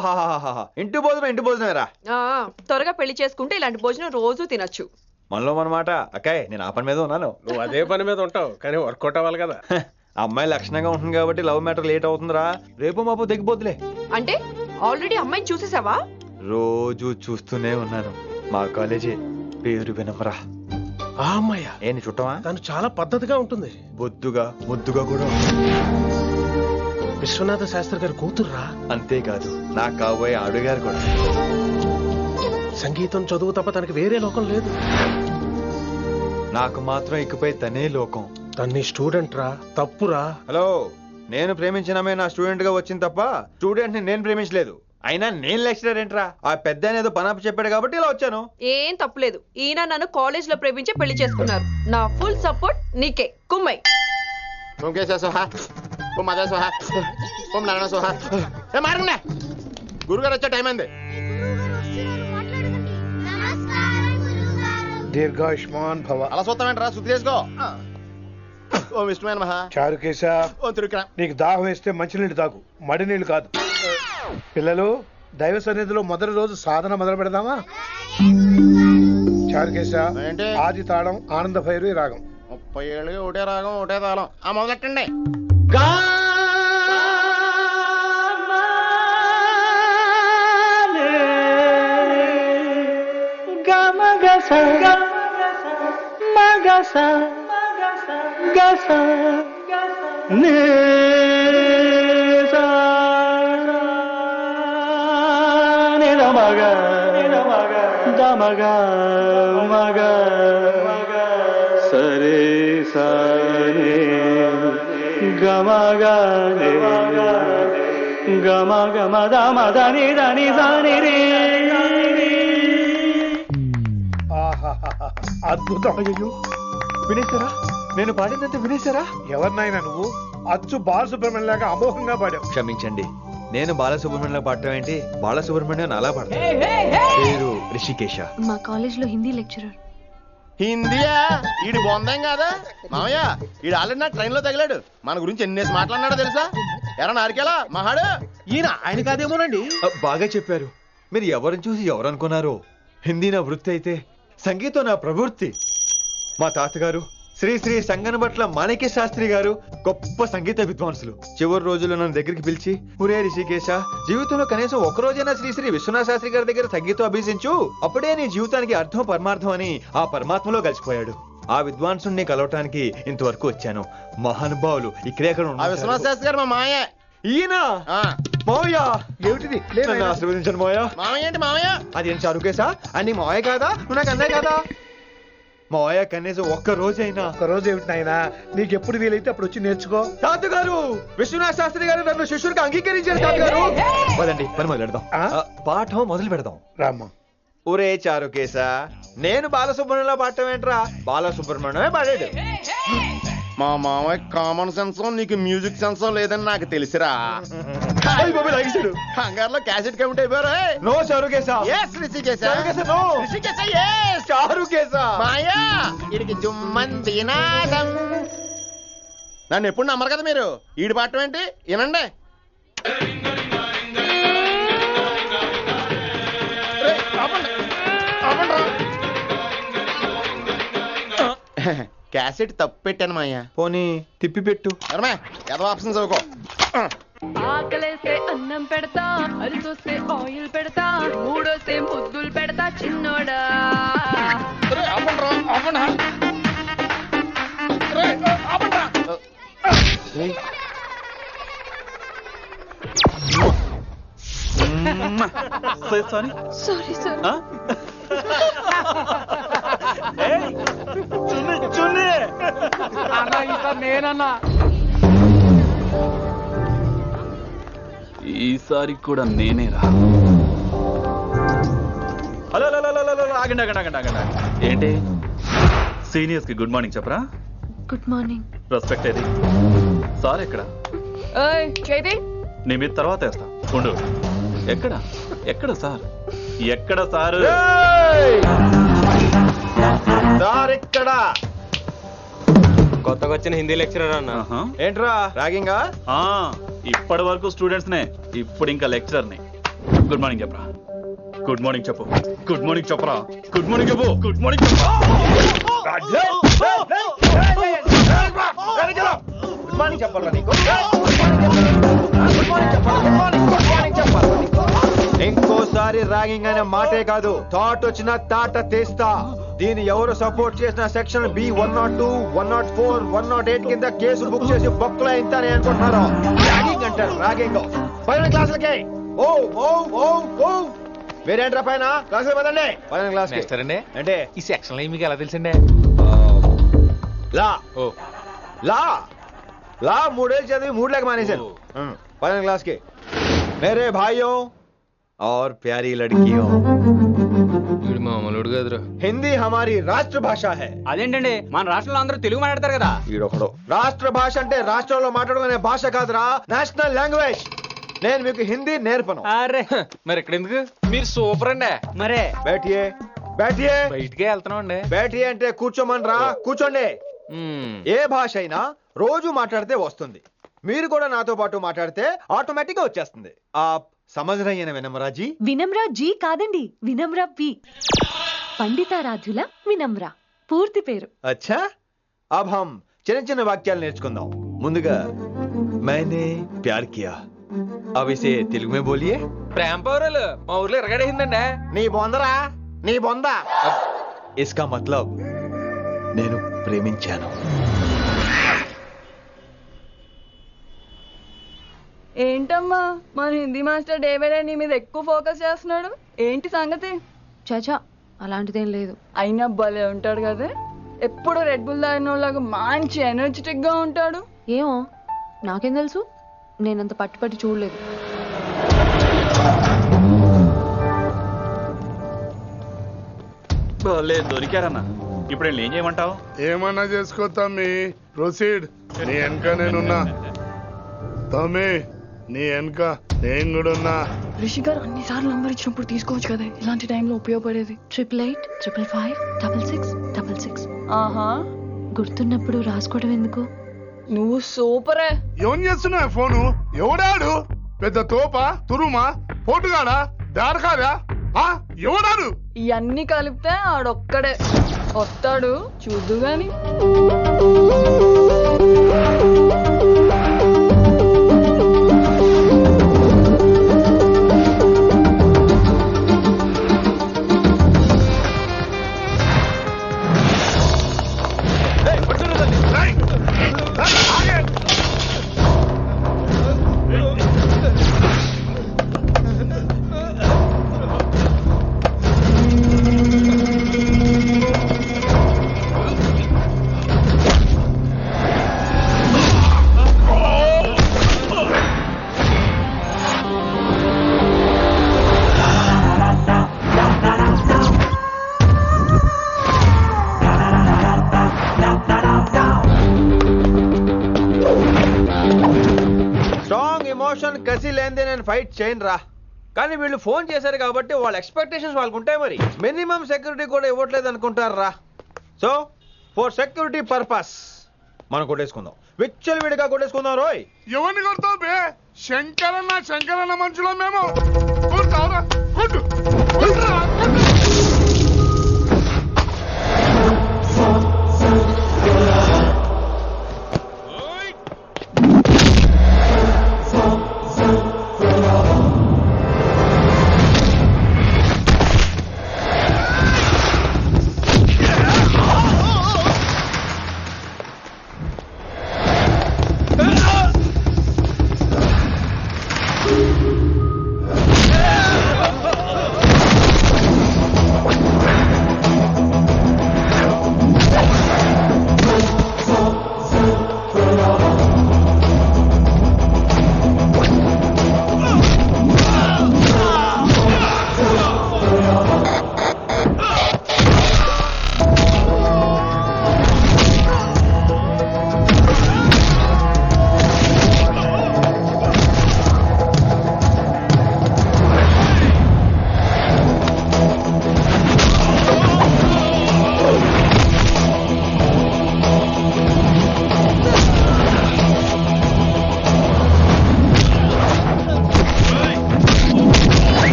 ఆహాహాహా ఇంటి భోజనమేరా. త్వరగా పెళ్లి చేసుకుంటే ఇలాంటి భోజనం రోజు తినొచ్చు. మనలో మనమాట. అక్కాయ్ నేను ఆ పని మీద ఉన్నాను. నువ్వు అదే పని మీద ఉంటావు కానీ వర్కౌట్ అవ్వాలి కదా. అమ్మాయి లక్షణంగా ఉంటుంది కాబట్టి లవ్ మ్యాటర్ లేట్ అవుతుందిరా. రేపు మాపు దిగిపోతులే. అంటే ఆల్రెడీ అమ్మాయిని చూసేసావా? రోజు చూస్తూనే ఉన్నాను. మా కాలేజీ పేరు వినమరా. ఆ అమ్మాయ ఏంటి చుట్టమా? తను చాలా పద్ధతిగా ఉంటుంది. బొద్దుగా ముద్దుగా కూడా. విశ్వనాథ శాస్త్రి గారి కూతుర్రా. అంతేకాదు నా కాబోయే ఆడుగారు కూడా. సంగీతం చదువు తప్ప తనకి వేరే లోకం లేదు. నాకు మాత్రం ఇకపై తనే లోకం. తన్ని స్టూడెంట్ రా. తప్పురా. హలో, నేను ప్రేమించినమే నా స్టూడెంట్ గా వచ్చింది తప్ప స్టూడెంట్ ని నేను ప్రేమించలేదు. అయినా నేను లెక్చరర్ ఏంట్రా? ఆ పెద్ద ఏదో పనాపు చెప్పాడు కాబట్టి ఇలా వచ్చాను. ఏం తప్పులేదు. ఈయన నన్ను కాలేజ్ లో ప్రేమించి పెళ్లి చేసుకున్నారు. నా ఫుల్ సపోర్ట్ నీకే. కుమ్మై. గురుగారు వచ్చే టైం అయింది. దీర్ఘాయుష్మాన్ భవ. అలా చూస్తామేంట్రా? శుద్ధి చేసుకో. ఓ ఇష్టమైన మహా చారుకేశ, ఓ తిరుక్రా. నీకు దాహం వేస్తే మంచినీళ్ళు తాగు, మడి నీళ్ళు కాదు. పిల్లలు, దైవ సన్నిధిలో మొదటి రోజు సాధన మొదలు పెడదామా? చారుకేశ, ఏంటి? ఆది తాళం ఆనంద భైరవి రాగం. 30 ఏళ్ళకి ఒకటే రాగం ఒకటే తాళం. ఆ మొదలెట్టండి. సరే సరే గమగ గమ గమ దమ దని దని సని రే. అద్భుతం. వినేశారా? నేను పాడిందంటే వినేశారా? ఎవరినైనా నువ్వు అచ్చు బాలసుబ్రహ్మణ్యం లాగా అమోఘంగా పాడావు. క్షమించండి, నేను బాలసుబ్రహ్మణ్యంలో పాడటం ఏంటి? బాలసుబ్రహ్మణ్యం అలా పాడతాను. పేరు రిషికేశ. మా కాలేజ్ లో హిందీ లెక్చరర్. హిందీయా? ఈడు బొందేం కాదా మామయ్య? ఈడు ఆల్రెడీ నా ట్రైన్ లో తగిలాడు. మన గురించి ఎన్నేసి మాట్లాడినాడో తెలుసా? ఎరా నారికేలా మహాడు. ఈయన ఆయన కాదేమోనండి. బాగా చెప్పారు. మీరు ఎవరిని చూసి ఎవరనుకున్నారు? హిందీ నా వృత్తి అయితే సంగీతం నా ప్రవృత్తి. మా తాతగారు శ్రీ శ్రీ సంగనబట్ల మాణిక్య శాస్త్రి గారు గొప్ప సంగీత విద్వాంసులు. చివరి రోజుల్లో నన్ను దగ్గరికి పిలిచి, ఒరే రిషికేశ, జీవితంలో కనీసం ఒక రోజైనా శ్రీ శ్రీ విశ్వనాథ శాస్త్రి గారి దగ్గర సంగీతం అభ్యసించు, అప్పుడే నీ జీవితానికి అర్థం పరమార్థం అని ఆ పరమాత్మలో కలిసిపోయాడు. ఆ విద్వాంసుని కలవటానికి ఇంతవరకు వచ్చాను. మహానుభావులు ఇక్కడే అక్కడ ఆ విశ్వనాథ శాస్త్రి గారు మా మామయ్య. ఈయన మావయ్య. ఏమిటిది? నన్ను ఆశీర్వదించండి మావయ్య. మామయ్య ఏంటి మామయ్య? అదేం చారుకేశా? అని మావయ్య కాదా? నువ్వు నాకు అన్నయ్య కాదా? మావయ్య కనీసం ఒక్క రోజైనా. ఒక రోజు ఏమిటి నాయనా, నీకు ఎప్పుడు వీలైతే అప్పుడు వచ్చి నేర్చుకో. తాతగారు, విశ్వనాథ శాస్త్రి గారు నన్ను శిష్యుడికి అంగీకరించారు. తాతగారు పదండి, పని మొదలు పెడదాం. పాఠం మొదలు పెడదాం. రామ్మా. ఒరే చారుకేశ, నేను బాలసుబ్రహ్మణ్యంలో పాడటం ఏంట్రా? బాలసుబ్రహ్మణ్యమే పాడాడు. మా మామయ్య కామన్ సెన్స్ నీకు మ్యూజిక్ సెన్స్ లేదని నాకు తెలిసిరా. కంగారులో క్యాసెట్ కమిట్ అయిపోయారు. No Charukesha. yes Rishikesha. No Rishikesha. yes Charukesha. మాయా ఈడికి జుమ్మంది నాదం. నన్ను ఎప్పుడు నమ్మరు కదా మీరు. ఈడి పాడటం ఏంటి వినండి. క్యాసెట్ తప్పు పెట్టాను మాయ్యా. పోనీ తిప్పి పెట్టు. ఏదో ఆప్షన్ చదువుకో. ఆకలేస్తే అన్నం పెడతా, అరిసొస్తే ఆయిల్ పెడతా, మూడోస్తే ముద్దులు పెడతా చిన్నోడా. Sorry sir. నేనన్నా ఈసారి కూడా నేనేరా. హలో ఆగండి ఆగండి ఆగండి ఆగండి. ఏంటి సీనియర్స్ కి గుడ్ మార్నింగ్ చెప్పరా? Good morning. రెస్పెక్ట్ ఏది? సార్ ఎక్కడ? నీ మీద తర్వాత వేస్తా ఉండు. ఎక్కడ ఎక్కడ సార్? ఎక్కడ సార్? కొత్తగా వచ్చిన హిందీ లెక్చరర్ అన్న. ఏంట్రా ర్యాగింగా? ఇప్పటి వరకు స్టూడెంట్స్ నే, ఇప్పుడు ఇంకా లెక్చరర్ ని. గుడ్ మార్నింగ్ చెప్పరా. గుడ్ మార్నింగ్ చెప్పు. గుడ్ మార్నింగ్ చెప్పరా. గుడ్ మార్నింగ్ చెప్పు. గుడ్ మార్నింగ్ చెప్పు. గుడ్ మార్నింగ్ చెప్పాలా నీకు? ఇంకోసారి ర్యాగింగ్ అనే మాటే కాదు, థాట్ వచ్చిన తాట తీస్తా. దీన్ని ఎవరు సపోర్ట్ చేసిన సెక్షన్ బి 102, 104, 108 కింద కేసు బుక్ చేసి బొక్కలో ఇంతనే అనుకుంటున్నారు. ర్యాగింగ్ అంటారు, ర్యాగింగ్. పైన క్లాసులకి ఓ ఓ ఓ ఓ మీరేంట్రా పైన క్లాసులు పదండి. పైన క్లాస్ అండి అంటే ఈ సెక్షన్ లో మీకు ఎలా తెలిసిండే? లా ఓ లా లా 3 ఏళ్ళు చదివి 3 లేక మానేశాను. పైన क्लास के मेरे भाइयों और प्यारी लड़कियों, వీడు మామూలుడు కదరా. हिंदी हमारी राष्ट्र भाषा है. అదేంటండి మన రాష్ట్రంలో అందరూ తెలుగు మాట్లాడతారు కదా. ఈడొకడు రాష్ట్ర భాష అంటే రాష్ట్రంలో మాట్లాడుకునే భాష కాదురా, నేషనల్ లాంగ్వేజ్. నేను మీకు హిందీ నేర్పను. అరే మరి ఇక్కడ ఎందుకు? మీరు సూపర్ అండి. మరే बैठिए बैठिए బయటికే వెళ్తున్నాం అండి. बैठिए అంటే కూర్చోమనరా, కూర్చోండి. ఏ భాష అయినా రోజు మాట్లాడితే వస్తుంది. మీరు కూడా నాతో పాటు మాట్లాడితే ఆటోమేటిక్ గా వచ్చేస్తుంది. आप समझ रही हैं ना विनम्रा जी? వినమ్రా జీ కాదండి, వినమ్రా పి. పండితారాధ్యుల వినమ్రా పూర్తి పేరు. अच्छा अब हम చిన్న చిన్న వాక్యాలు నేర్చుకుందాం. ముందుగా मैंने प्यार किया. अब इसे తెలుగు में बोलिए. ప్రేమ పౌరులు మా ఊర్లో ఎరగడేసిందండి. నీ బొందరా, నీ బొంద. इसका मतलब నేను ప్రేమించాను. ఏంటమ్మా మన హిందీ మాస్టర్ డేవిడ్ నీ మీద ఎక్కువ ఫోకస్ చేస్తున్నాడు, ఏంటి సంగతి? చాచా అలాంటిదేం లేదు. అయినా భలే ఉంటాడు కదా, ఎప్పుడు రెడ్ బుల్ తాగినోళ్ళగా మంచి ఎనర్జెటిక్ గా ఉంటాడు. ఏమో నాకేం తెలుసు, నేనంత పట్టుపట్టి చూడలేదు. లేదు దొరికారన్నా. ఇప్పుడు వీళ్ళని ఏం చేయమంటావు? ఏమన్నా చేసుకో తమ్మి, ప్రొసీడ్. నీ వెనక నేనున్నా తమ్మి, నీ వెనక నేను కూడా ఉన్నా. రిషి గారు అన్నిసార్లు నంబర్ ఇచ్చినప్పుడు తీసుకోవచ్చు కదా, ఇలాంటి టైంలో ఉపయోగపడేది. 88 555 66 66. ఆహా, గుర్తున్నప్పుడు రాసుకోవడం ఎందుకు? నువ్వు సూపరే. ఏం చేస్తున్నావు ఫోను? ఎవడాడు? పెద్ద తోపా, తురుమా, పోటుగాడా, దారకారా? ఎవడాడు? ఇవన్నీ కలిపితే ఆడొక్కడే వస్తాడు, చూద్దు గాని. కసి లేనిదే నేను ఫైట్ చేయను రా. కానీ వీళ్ళు ఫోన్ చేశారు కాబట్టి వాళ్ళ ఎక్స్పెక్టేషన్స్ వాళ్ళకు ఉంటాయి. మరి మినిమం సెక్యూరిటీ కూడా ఇవ్వట్లేదు అనుకుంటారు రా. సో ఫర్ సెక్యూరిటీ పర్పస్ మనం కొట్టేసుకుందాం, విచ్చలు విడిగా కొట్టేసుకుందాం. రోయ్ ఎవరిని కొడతావు బే? శంకరన్న మనుషులో మేము. కొడతావురా, కొట్టు.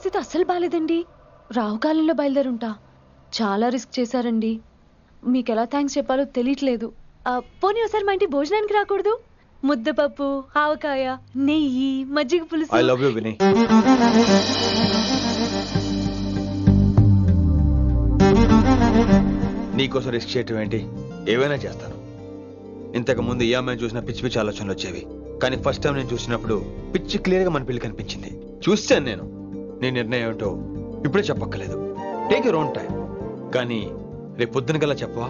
పరిస్థితి అస్సలు బాలేదండి. రావుకాలంలో బయలుదేరుంటా. చాలా రిస్క్ చేశారండి. మీకు ఎలా థ్యాంక్స్ చెప్పాలో తెలియట్లేదు. పోనీ ఒకసారి మా ఇంటి భోజనానికి రాకూడదు? ముద్దపప్పు, ఆవకాయ, నెయ్యి, మజ్జిగ పులుసు. ఐ లవ్ యూ విని. నీకోసం రిస్క్ చేయటం ఏంటి? ఏవైనా చేస్తాను. ఇంతకు ముందు ఈ అమ్మాయిని చూసిన పిచ్చి పిచ్చి ఆలోచనలు వచ్చేవి, కానీ ఫస్ట్ టైం నేను చూసినప్పుడు పిచ్చి క్లియర్ గా మన పిల్లి కనిపించింది. చూశాను నేను. నీ నిర్ణయం ఏమిటో ఇప్పుడే చెప్పక్కర్లేదు. Take your own time. కానీ రేపు పొద్దున కల్లా చెప్పవా?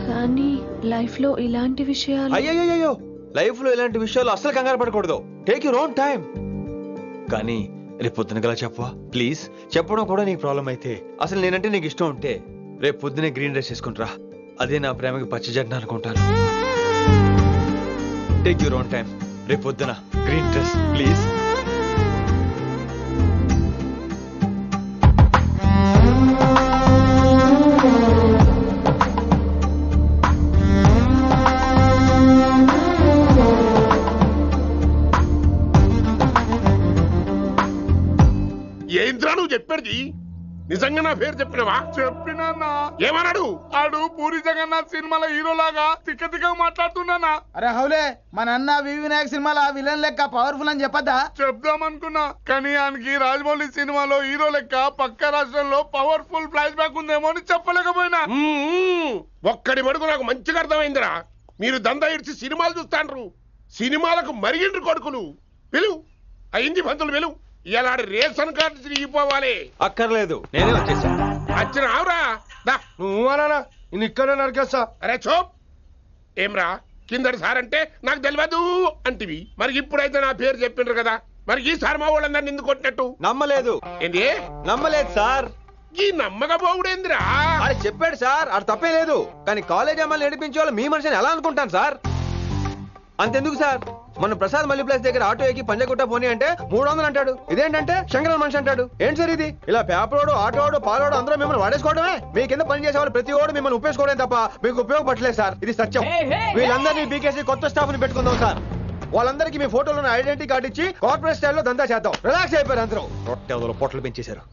కానీ లైఫ్ లో ఇలాంటి విషయాలు. అయ్యో, లైఫ్ లో ఇలాంటి విషయాలు అస్సలు కంగారు పడకూడదు. Take your own time. కానీ రేపు పొద్దున కల్లా చెప్పవా ప్లీజ్? చెప్పడం కూడా నీకు ప్రాబ్లం అయితే, అసలు నేనంటే నీకు ఇష్టం ఉంటే రేపు పొద్దునే గ్రీన్ డ్రెస్ వేసుకుంటారా. అదే నా ప్రేమకి పచ్చి జెండా అనుకుంటాను. Take your own time. రేపు పొద్దున గ్రీన్ డ్రెస్ ప్లీజ్. ఏంద్రా నువ్వు చెప్పేది? నిజంగా నా పేరు చెప్పినవా? చెప్పినా. ఏమన్నాడు? ఆడు పూరి జగన్నాథ్ సినిమాలో హీరో లాగా తిక్క మాట్లాడుతున్నానా? అరే హౌలే, మన అన్న వినాయక్ సినిమాలో విలన్ లెక్క పవర్ఫుల్ అని చెప్పద్దా? చెప్దామనుకున్నా, కానీ ఆయనకి రాజమౌళి సినిమాలో హీరో లెక్క పక్క రాష్ట్రంలో పవర్ఫుల్ ఫ్లాష్ బ్యాక్ ఉందేమో అని చెప్పలేకపోయినా. ఒక్కడి మడుగు నాకు మంచిగా అర్థమైందిరా. మీరు దందా ఇడిచి సినిమాలు చూస్తాండ్రు, సినిమాలకు మరిగిండ్రు కొడుకులు. పిలువు, అయింది పంతులు పిలువు. ఇలా రేషన్ కార్డు తిరిగిపోవాలి. అక్కర్లేదు, నేనే వచ్చేసా. వచ్చిన ఆవురా. నువ్వు అనా నేను ఇక్కడ నరికేస్తా. అరే చోప్. ఏమ్రా, కిందటి సార్ అంటే నాకు తెలియదు అంటివి, మరి ఇప్పుడైతే నా పేరు చెప్పిండ్రు కదా, మరి ఈ సార్ మా వాళ్ళందరినీ ఎందుకు కొట్టినట్టు? నమ్మలేదు. ఏంది నమ్మలేదు సార్. ఈ నమ్మకపోవుడేందిరా? ఆడు చెప్పాడు సార్, ఆడు తప్పే లేదు. కానీ కాలేజ్ అమ్మాయిలు నడిపించే వాళ్ళు మీ మనిషిని ఎలా అనుకుంటాను సార్? అంతెందుకు సార్, మన ప్రసాద్ మల్లి ప్లేస్ దగ్గర ఆటో ఎక్కి పంజగుట్ట పోనీ అంటే 300 అంటాడు. ఇదేంటంటే శంకరన్ మనిషి అంటాడు. ఏంటి సార్ ఇది? ఇలా పేపరోడు, ఆటోడు, పాలోడు అందరూ మిమ్మల్ని వాడేసుకోవడమే. మీ కింద పని చేసే వాళ్ళు ప్రతి ఓడు మిమ్మల్ని ఉపయోగించుకోవడం తప్ప మీకు ఉపయోగపడలేదు సార్. ఇది సత్యం. వీళ్ళందరినీ బీకేసి కొత్త స్టాఫ్ ని పెట్టుకుందాం సార్. వాళ్ళందరికీ మీ ఫోటోలో ఐడెంటిటీ కార్డు ఇచ్చి కార్పొరేట్ స్టైల్లో దందా చేద్దాం. రిలాక్స్ అయిపోయారు అందరూ. రొట్టె పొట్టలు పెంచేశారు.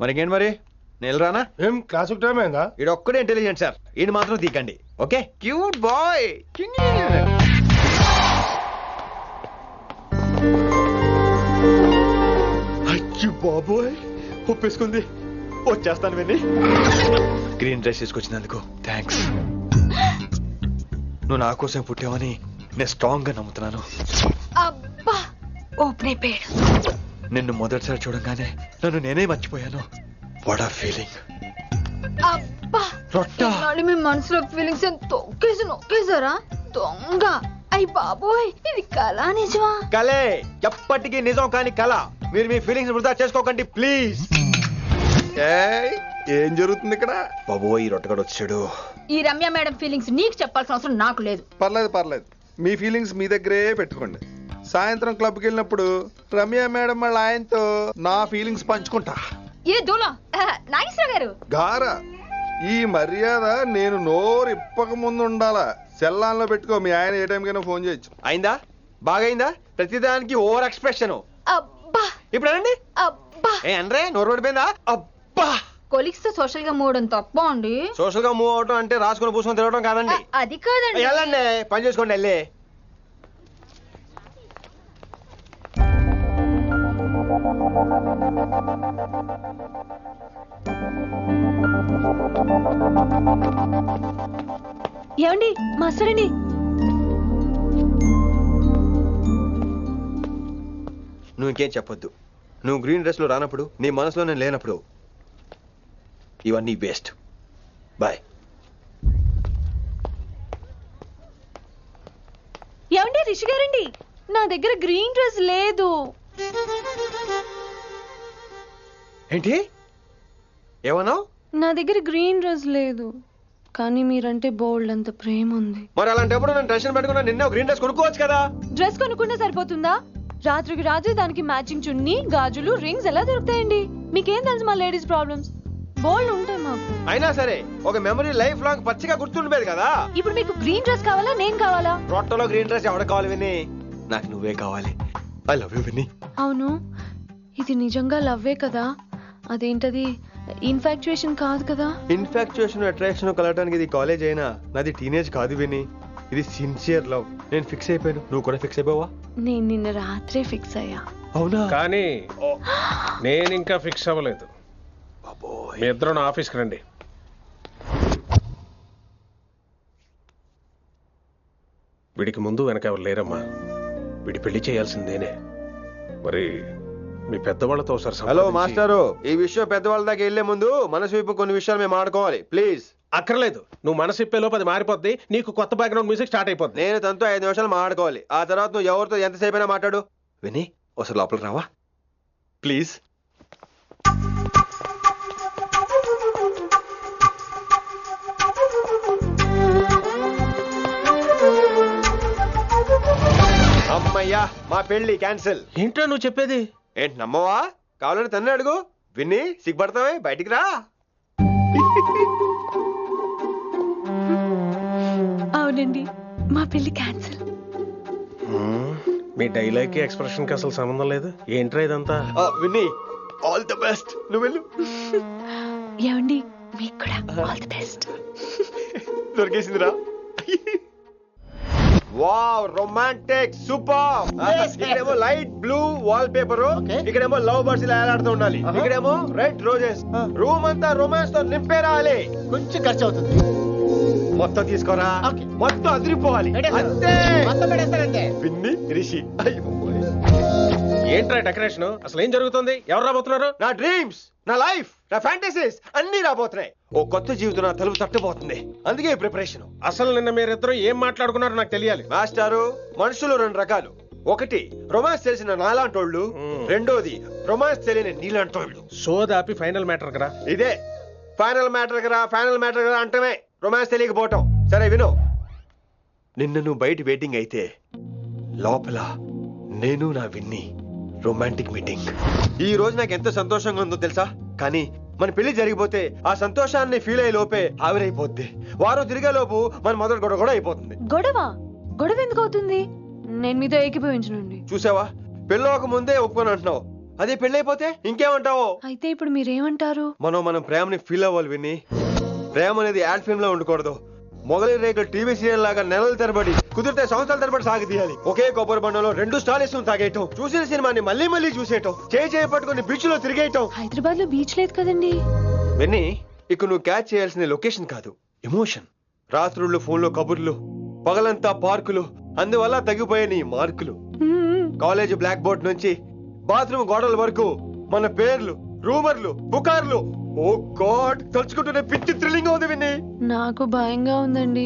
మరికేంటి మరి, నేను రానా? ఏం క్లాసుకు టైం అయిందా? ఈడు ఒక్కడే ఇంటెలిజెంట్ సార్, ఈయన మాత్రం తీకండి. Okay, cute boy. అయ్యో బాబోయ్, ఒప్పేసుకుంది. వచ్చేస్తాను విని. గ్రీన్ డ్రెస్ తీసుకొచ్చినందుకు థ్యాంక్స్. నువ్వు నా కోసం పుట్టావని నేను స్ట్రాంగ్ గా నమ్ముతున్నాను. అబ్బా, ఓపెన్ అయిపోయాడు. నిన్ను మొదటిసారి చూడంగానే నన్ను నేనే మర్చిపోయాను. వాట్ ఆ ఫీలింగ్. అబ్బా, రొట్టె. మీ మనసులో ఫీలింగ్స్ తొక్కేసి నొక్కేసారా దొంగ? అయ్యి బాబోయ్, ఇది కళ నిజమా? కలే, ఎప్పటికీ నిజం కాని కళ. మీరు మీ ఫీలింగ్స్ వృధా చేసుకోకండి ప్లీజ్. ఏం జరుగుతుంది ఇక్కడ? బాబోయ్, రొట్టెగాడు వచ్చాడు. ఈ రమ్య మేడం ఫీలింగ్స్ నీకు చెప్పాల్సిన అవసరం నాకు లేదు. పర్లేదు, మీ ఫీలింగ్స్ మీ దగ్గరే పెట్టుకోండి. సాయంత్రం క్లబ్కి వెళ్ళినప్పుడు రమ్య మేడం వాళ్ళ ఆయనతో నా ఫీలింగ్స్ పంచుకుంటా. ఏ దూల నాగేశ్వర గారు గారా, ఈ మర్యాద నేను నోరు ఇప్పక ముందు ఉండాలా. సెల్లాన్లో పెట్టుకో, మీ ఆయన ఏ టైం కైనా ఫోన్ చేయొచ్చు. అయిందా? బాగైందా? ప్రతిదానికి ఓవర్ ఎక్స్ప్రెషన్. అబ్బా, ఇప్పుడు అనండి. అబ్బా, ఏ అనరే, నోరు పడిపోయిందా? అబ్బా. కొలిక్స్ తో సోషల్ గా మూవ్ తప్ప అండి. సోషల్ గా మూవ్ అవటం అంటే రాసుకుని పూసుకొని తిరగడం కాదండి. అది కాదండి. వెళ్ళండి, పని చేసుకోండి. వెళ్ళి ఏమండి, మాస్టరండి. నువ్వు ఇంకేం చెప్పొద్దు. నువ్వు గ్రీన్ డ్రెస్ లో రానప్పుడు, నీ మనసులో నేను లేనప్పుడు ఇవన్నీ వేస్ట్. బాయ్. ఏమండి, రిషి గారండి, నా దగ్గర గ్రీన్ డ్రెస్ లేదు. ఏంటి ఏమన్నావు? నా దగ్గర గ్రీన్ డ్రెస్ లేదు, కానీ మీరంటే బోల్డ్ అంత ప్రేమ ఉంది. మరి అలాంటప్పుడు నేను టెన్షన్ పెట్టుకున్నా, నిన్నే గ్రీన్ డ్రెస్ కొనుక్కోవచ్చు కదా. డ్రెస్ కొనుక్కుంటే సరిపోతుందా? రాత్రికి రాత్రి దానికి మ్యాచింగ్ చున్నీ, గాజులు, రింగ్స్ ఎలా దొరుకుతాయండి? మీకేం తెలుసు మా లేడీస్ ప్రాబ్లమ్స్? బోల్డ్ ఉంటాయి మాకు. అయినా సరే ఒక మెమరీ లైఫ్ లాంగ్ పచ్చిగా గుర్తుండిపోయేది కదా. ఇప్పుడు మీకు గ్రీన్ డ్రెస్ కావాలా, నేను కావాలా? రొట్టెలో గ్రీన్ డ్రెస్ ఎవడ కావాలి విని? నాకు నువ్వే కావాలి. ఐ లవ్ యూ విని. అవును, ఇది నిజంగా లవ్వే కదా? అదేంటది ఇన్ఫాక్చుయేషన్ కాదు కదా? ఇన్ఫాక్చుయేషన్ అట్రాక్షన్ కలగడానికి ఇది కాలేజ్ అయినా నాది టీనేజ్ కాదు విని. ఇది సిన్సియర్ లవ్. నేను ఫిక్స్ అయిపోయాను. నువ్వు కూడా ఫిక్స్ అయిపోవా? నేను నిన్న రాత్రే ఫిక్స్ అయ్యా. అవునా? కానీ నేను ఇంకా ఫిక్స్ అవ్వలేదు. మీ ఇద్దరు నా ఆఫీస్కి రండి. వీడికి ముందు వెనక ఎవరు లేరమ్మా. వీడి పెళ్లి చేయాల్సిందేనే. మరి మీ పెద్దవాళ్ళతో ఒకసారి హలో సంప్రదించి- మాస్టారు, ఈ విషయం పెద్దవాళ్ళ దాకా వెళ్లే ముందు మనసు వైపు కొన్ని విషయాలు మేము ఆడుకోవాలి ప్లీజ్. అక్కర్లేదు. నువ్వు మనసు ఇప్పేలోపు అది మారిపోద్ది. నీకు కొత్త బ్యాక్గ్రౌండ్ మ్యూజిక్ స్టార్ట్ అయిపోద్ది. నేను తనతో 5 నిమిషాలు మాట్లాడుకోవాలి. ఆ తర్వాత నువ్వు ఎవరితో ఎంతసేపు అయినా మాట్లాడు. విని ఒకసారి లోపలికి రావా ప్లీజ్? అమ్మయ్యా, మా పెళ్లి క్యాన్సిల్. ఏంటో నువ్వు చెప్పేది? ఏంటి నమ్మవా? కావాలని తన్నే అడుగు. విన్ని సిగ్గుపడతావే, బయటికి రా. అవునండి, మా పెళ్లి క్యాన్సిల్. మీ డైలాగ్ కి ఎక్స్ప్రెషన్ కి అసలు సంబంధం లేదు. ఏంట్రా ఇదంతా? విన్ని ఆల్ ది బెస్ట్. నువ్వు వెళ్ళు. ఏమండి, మీకు కూడా ఆల్ ది బెస్ట్. దొరికేసిందిరా. Wow, romantic, super. ఇక్కడేమో లైట్ బ్లూ వాల్ పేపర్, ఇక్కడేమో లవ్ బర్డ్స్ ఇలా ఏలాడుతూ ఉండాలి, ఇక్కడేమో రెడ్ రోజెస్. రూమ్ అంతా రొమాన్స్ తో నింపే రావాలి. కొంచెం ఖర్చు అవుతుంది. మొత్తం తీసుకోరా. మొత్తం అదిరిపోవాలి. అంతే. విన్ని రిషి. ఏంట్రా డెకరేషన్? అసలు ఏం జరుగుతుంది? ఎవరు రాబోతున్నారు? నా డ్రీమ్స్, నా లైఫ్, నా ఫ్యాంటసీస్ అన్ని రాబోతున్నాయి. ఓ కొత్త జీవితం నా తలుపు తట్టబోతుంది. అందుకే ప్రిపరేషన్. అసలు నిన్న మీరిద్దరు ఏం మాట్లాడుకున్నారో నాకు తెలియాలి. మాస్టారు, మనుషులు 2 రకాలు. ఒకటి రొమాన్స్ తెలిసిన నాలాంటోళ్ళు, రెండోది రొమాన్స్ తెలియని నీలాంటోళ్ళు. సోదాపి ఫైనల్ మ్యాటర్ కదా. ఇదే ఫైనల్ మ్యాటర్ కదా. ఫైనల్ మ్యాటర్ కదా అంటమే రొమాన్స్ తెలియకపోవటం. సరే విను, నిన్న నువ్వు బయట వెయిటింగ్ అయితే లోపల నేను నా విన్ని రొమాంటిక్ మీటింగ్. ఈ రోజు నాకు ఎంత సంతోషంగా ఉందో తెలుసా? కానీ మన పెళ్లి జరిగిపోతే ఆ సంతోషాన్ని ఫీల్ అయ్యే లోపే ఆవిరైపోద్ది. వారం తిరిగే లోపు మన మొదటి గొడవ కూడా అయిపోతుంది. గొడవ ఎందుకు అవుతుంది? నేను మీతో ఏకీభవించనండి. చూసావా, పెళ్ళవక ముందే ఒప్పుకొని అంటున్నావు. అదే పెళ్ళైపోతే ఇంకేమంటావు? అయితే ఇప్పుడు మీరేమంటారు? మనం ప్రేమని ఫీల్ అవ్వాలి విని. ప్రేమ అనేది యాడ్ ఫిల్మ్ లో ఉండకూడదు. మొగలి రేకులు టీవీ సీరియల్ లాగా నెలల తరబడి, కుదిరితే సంవత్సరాల తరబడి సాగదీయాలి. ఒకే కొబ్బరి బండలో 2 స్టాల్ వేసుకుని తాగేయటం, చూసిన సినిమాని మళ్ళీ మళ్ళీ చూసేయటం, చేయి పట్టుకుని బీచ్ లో తిరిగేయటం. హైదరాబాద్ లో బీచ్ లేదు కదండి. విన్ని, ఇక నువ్వు క్యాచ్ చేయాల్సిన లొకేషన్ కాదు, ఎమోషన్. రాత్రుళ్ళు ఫోన్లో కబుర్లు, పగలంతా పార్కులు, అందువల్ల తగ్గిపోయే నీ మార్కులు. కాలేజ్ బ్లాక్ బోర్డ్ నుంచి బాత్రూమ్ గోడల వరకు మన పేర్లు, రూమర్లు, పుకార్లు. ఓ గాడ్, తలుచుకుంటూనే పిచ్చి థ్రిల్లింగ్ ఉంది విన్ని. నాకు భయంగా ఉందండి.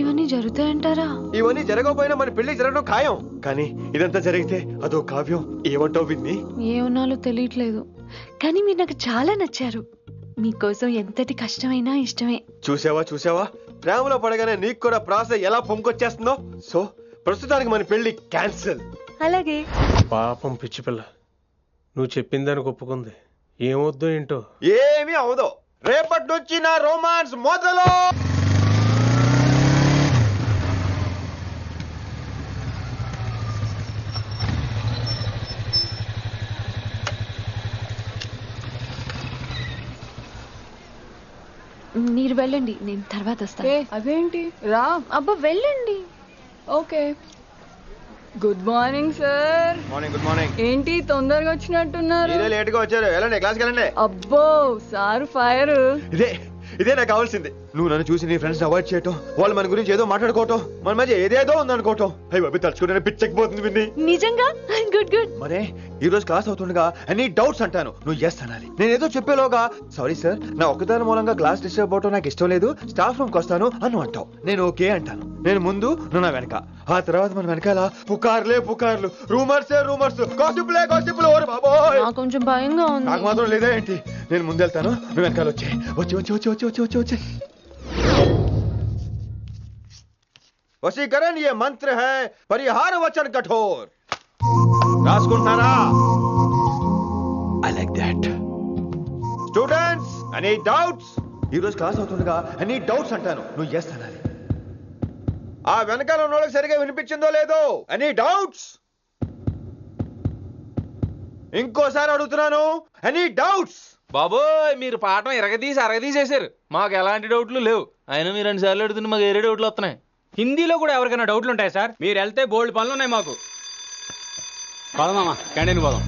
ఇవన్నీ జరుగుతాయంటారా? ఇవన్నీ జరగకపోయినా మన పెళ్లి జరగడం ఖాయం. కానీ ఇదంతా జరిగితే అదో కావ్యం. ఏమంటావు విన్ని? ఏమన్నాలో తెలియట్లేదు, కానీ మీరు నాకు చాలా నచ్చారు. మీకోసం ఎంతటి కష్టమైనా ఇష్టమే. చూసావా, ప్రేమలో పడగానే నీకు కూడా ప్రాస ఎలా పొంకొచ్చేస్తుందో. సో ప్రస్తుతానికి మన పెళ్లి క్యాన్సిల్. అలాగే. పాపం పిచ్చి పిల్ల, నువ్వు చెప్పిందానికి ఒప్పుకుంది. ఏమొద్దు ఏంటో. ఏమీ అవదో. రేపటి నుంచి నా రొమాన్స్ మొదలు. మీరు వెళ్ళండి, నేను తర్వాత వస్తాను. అదేంటి రా. అబ్బా వెళ్ళండి. Okay. Good morning sir. Morning. Good morning. ఏంటి తొందరగా వచ్చినట్టున్నారు? మీరే లేట్ గా వచ్చారు. వెళ్ళండి, క్లాస్కి వెళ్ళండి. అబ్బో సార్ ఫైర్. ఇదే నాకు కావాల్సింది. నువ్వు నన్ను చూసి నీ ఫ్రెండ్స్ అవాయిడ్ చేయటం, వాళ్ళు మన గురించి ఏదో మాట్లాడుకోవటం, మన మధ్య ఏదేదో ఉందనుకోవటం. అయ్యి బాబు, తలుచుకుంటే పిచ్చెక్కిపోతుంది విన్ని. నిజంగా గుడ్. మరే ఈ రోజు క్లాస్ అవుతుండగా అన్ని డౌట్స్ అంటాను, నువ్వు ఎస్ అనాలి. నేను ఏదో చెప్పేలోగా సారీ సార్, నా ఒక్కదాని మూలంగా క్లాస్ డిస్టర్బ్ అవటం నాకు ఇష్టం లేదు, స్టాఫ్ రూమ్ కి వస్తాను అని అంటావు. నేను ఓకే అంటాను. నేను ముందు, నువ్వు నా వెనక. ఆ తర్వాత మన వెనకాల పుకార్లు, రూమర్స్, గాసిప్లే. ఓరి బాబోయ్, నాకు కొంచెం భయంగా ఉంది. నాకు మాత్రం లేదా ఏంటి? నేను ముందెళ్తాను, నువ్వు వెనకాల వచ్చే. వశీకరణ ये मंत्र है, परिहार वचन कठोर. రాసుకుంటారా? I like that. Students, any doubts? ఈ రోజు క్లాస్ అవుతుండగా any doubts అంటాను, నువ్వు yes అనాలి. ఆ వెనకాల ఉన్న వాళ్ళకి సరిగా వినిపించిందో లేదో? any doubts? ఇంకోసారి అడుగుతున్నాను, ఎనీ డౌట్స్? బాబోయ్ మీరు పాఠం అరగదీసేశారు. మాకు ఎలాంటి డౌట్లు లేవు. అయినా మీరు 2 సార్లు అడుగుతుంటే మాకు ఏరే డౌట్లు వస్తున్నాయి. హిందీలో కూడా ఎవరికైనా డౌట్లు ఉంటాయి సార్? మీరు వెళ్తే బోల్డ్ పనులు ఉన్నాయి మాకు. పోదామా క్యాంటీన్ పోదాం.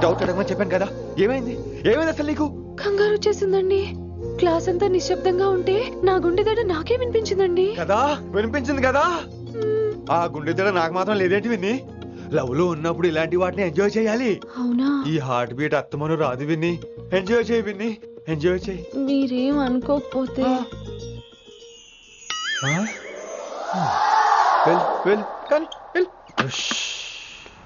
డౌట్ అడగమని చెప్పాను కదా, ఏమైంది అసలు నీకు? కంగారు వచ్చేసిందండి. క్లాస్ అంతా నిశ్శబ్దంగా ఉంటే నా గుండె దడ నాకే వినిపించిందండి. కదా వినిపించింది కదా. ఆ గుండె దడ నాకు మాత్రం లేదేంటి విన్ని? లవ్ లో ఉన్నప్పుడు ఇలాంటి వాటిని ఎంజాయ్ చేయాలి. అవునా? ఈ హార్ట్ బీట్ అత్తమను రాదు విన్ని. ఎంజాయ్ చేయి విన్ని, ఎంజాయ్ చేయి. మీరేం అనుకోకపోతే వెల్ వెల్ వెల్.